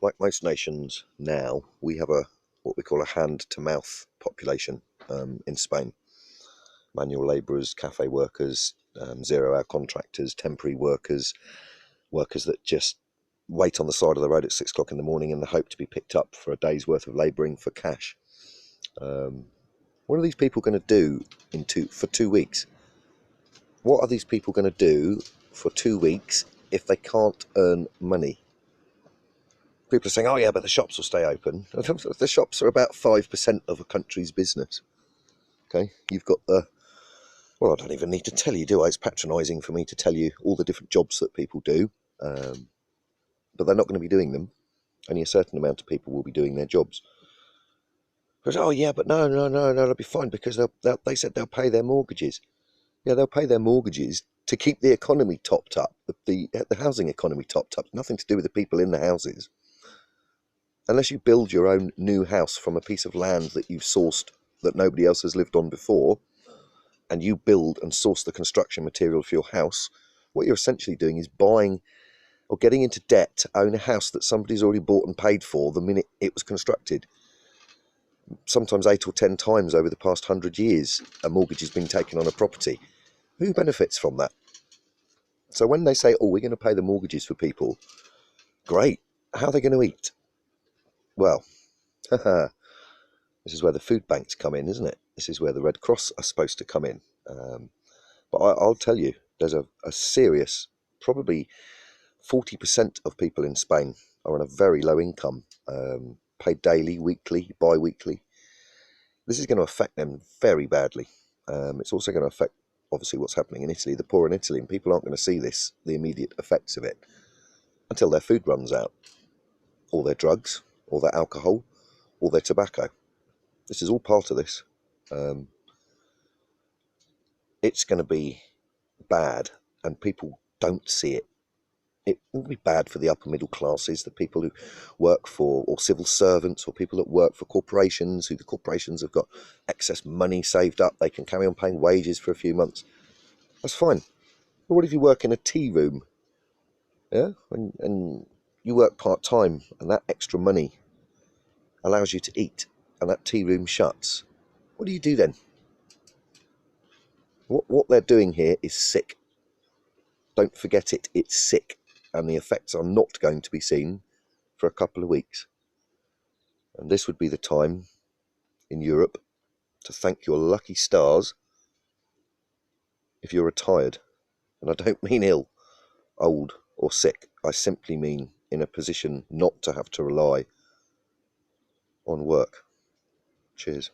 like most nations now, we have what we call a hand-to-mouth population in Spain. Manual labourers, cafe workers, zero-hour contractors, temporary workers, workers that just wait on the side of the road at 6 o'clock in the morning in the hope to be picked up for a day's worth of labouring for cash. What are these people going to do for 2 weeks? What are these people going to do for 2 weeks if they can't earn money? People are saying, oh yeah, but the shops will stay open. The shops are about 5% of a country's business. Okay, you've got well, I don't even need to tell you, do I? It's patronising for me to tell you all the different jobs that people do, but they're not going to be doing them. Only a certain amount of people will be doing their jobs. Because, oh yeah, but no, they'll be fine because they said they'll pay their mortgages. Yeah, they'll pay their mortgages to keep the economy topped up, the housing economy topped up. Nothing to do with the people in the houses. Unless you build your own new house from a piece of land that you've sourced that nobody else has lived on before, and you build and source the construction material for your house, what you're essentially doing is buying or getting into debt to own a house that somebody's already bought and paid for the minute it was constructed. Sometimes 8 or 10 times over the past 100 years, a mortgage has been taken on a property. Who benefits from that? So when they say, oh, we're going to pay the mortgages for people, great. How are they going to eat? Well, this is where the food banks come in, isn't it? This is where the Red Cross are supposed to come in. But I'll tell you, there's a serious, probably 40% of people in Spain are on a very low income, paid daily, weekly, bi-weekly. This is going to affect them very badly. It's also going to affect, obviously, what's happening in Italy, the poor in Italy, and people aren't going to see the immediate effects of it until their food runs out, or their drugs, or their alcohol, or their tobacco. This is all part of this. It's going to be bad, and people don't see it. It will be bad for the upper middle classes, the people who work for, or civil servants, or people that work for corporations, who the corporations have got excess money saved up. They can carry on paying wages for a few months. That's fine. But what if you work in a tea room? Yeah, and you work part-time, and that extra money allows you to eat, and that tea room shuts. What do you do then? What they're doing here is sick. Don't forget it. It's sick, and the effects are not going to be seen for a couple of weeks. And this would be the time in Europe to thank your lucky stars if you're retired. And I don't mean ill, old, or sick. I simply mean in a position not to have to rely on work. Cheers.